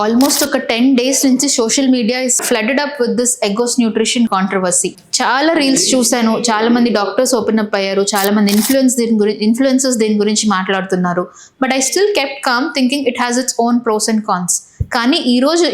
Almost ఒక 10 days నుంచి social media is flooded up with this ఎగోస్ nutrition controversy. చాలా reels చూశాను, చాలా మంది డాక్టర్స్ ఓపెన్ అప్ అయ్యారు, చాలా మంది ఇన్ఫ్లుయెన్సర్స్ దీని గురించి మాట్లాడుతున్నారు. But I still kept calm thinking it has its own pros and cons. కానీ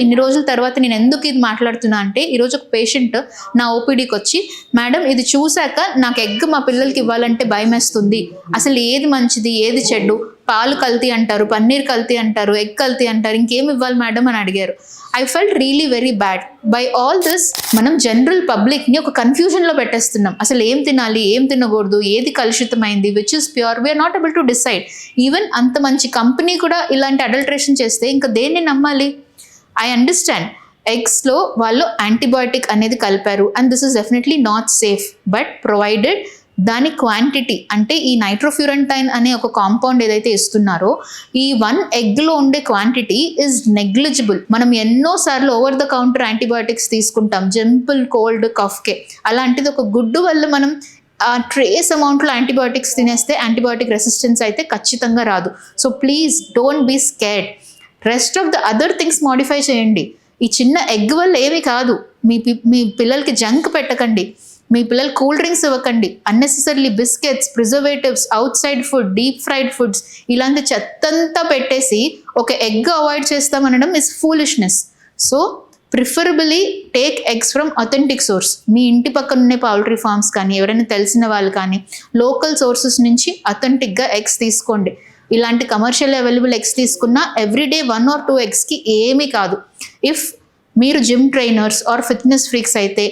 ఇన్ని రోజుల తర్వాత నేను ఎందుకు ఇది మాట్లాడుతున్నా అంటే, ఈరోజు ఒక పేషెంట్ నా ఓపీడీకి వచ్చి, మేడం ఇది చూశాక నాకు ఎగ్ మా పిల్లలకి ఇవ్వాలంటే భయం వేస్తుంది, అసలు ఏది మంచిది ఏది చెడ్డు, పాలు కల్తీ అంటారు, పన్నీర్ కల్తీ అంటారు, ఎగ్ కల్తీ అంటారు, ఇంకేం ఇవ్వాలి మేడం అని అడిగారు. I felt really very bad. By all this మనం జనరల్ పబ్లిక్ని ఒక కన్ఫ్యూజన్లో పెట్టేస్తున్నాం. అసలు ఏం తినాలి, ఏం తినకూడదు, ఏది కలుషితమైంది, which is pure, we are not able to decide. Even అంత మంచి కంపెనీ కూడా ఇలాంటి అడల్ట్రేషన్ చేస్తే ఇంకా దేన్ని నమ్మాలి? ఐ అండర్స్టాండ్ ఎగ్స్లో వాళ్ళు యాంటీబయాటిక్ అనేది కలిపారు and this is definitely not safe, but provided దాని క్వాంటిటీ, అంటే ఈ నైట్రోఫ్యూరంటైన్ అనే ఒక కాంపౌండ్ ఏదైతే ఇస్తున్నారో ఈ 1 ఎగ్లో ఉండే క్వాంటిటీ ఇస్ నెగ్లిజిబుల్. మనం ఎన్నోసార్లు ఓవర్ ద కౌంటర్ యాంటీబయాటిక్స్ తీసుకుంటాం, జింపుల్ కోల్డ్ కఫ్కే. అలాంటిది ఒక గుడ్డు వల్ల మనం ఆ ట్రేస్ అమౌంట్లో యాంటీబయాటిక్స్ తినేస్తే యాంటీబయాటిక్ రెసిస్టెన్స్ అయితే ఖచ్చితంగా రాదు. So please don't be scared. Rest of the other things modify చేయండి. ఈ చిన్న ఎగ్ వల్ల ఏమీ కాదు. మీ పిల్లలకి జంక్ పెట్టకండి, మీ పిల్లలు కూల్ డ్రింక్స్ ఇవ్వకండి, unnecessary biscuits, preservatives, outside food, deep fried foods, ఇలాంటి చెత్తంతా పెట్టేసి ఒక ఎగ్ అవాయిడ్ చేస్తామనడం is foolishness. So preferably take eggs from authentic source. మీ ఇంటి పక్కన ఉండే పౌల్ట్రీ ఫార్మ్స్ కానీ, ఎవరైనా తెలిసిన వాళ్ళు కానీ, లోకల్ సోర్సెస్ నుంచి అథెంటిక్గా ఎగ్స్ తీసుకోండి. ఇలాంటి కమర్షియల్ అవైలబుల్ ఎగ్స్ తీసుకున్నా ఎవ్రీడే 1 or 2 ఎగ్స్కి ఏమీ కాదు. ఇఫ్ మీరు gym trainers or fitness freaks అయితే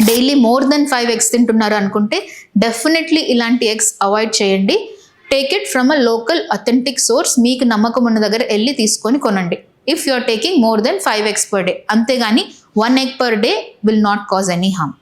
డైలీ మోర్ దెన్ 5 ఎగ్స్ తింటున్నారు అనుకుంటే డెఫినెట్లీ ఇలాంటి ఎగ్స్ అవాయిడ్ చేయండి. Take it from a local authentic source. మీకు నమ్మకం ఉన్న దగ్గర వెళ్ళి తీసుకొని కొనండి. If you are taking more than 5 eggs per day, అంతేగాని 1 egg per day will not cause any harm.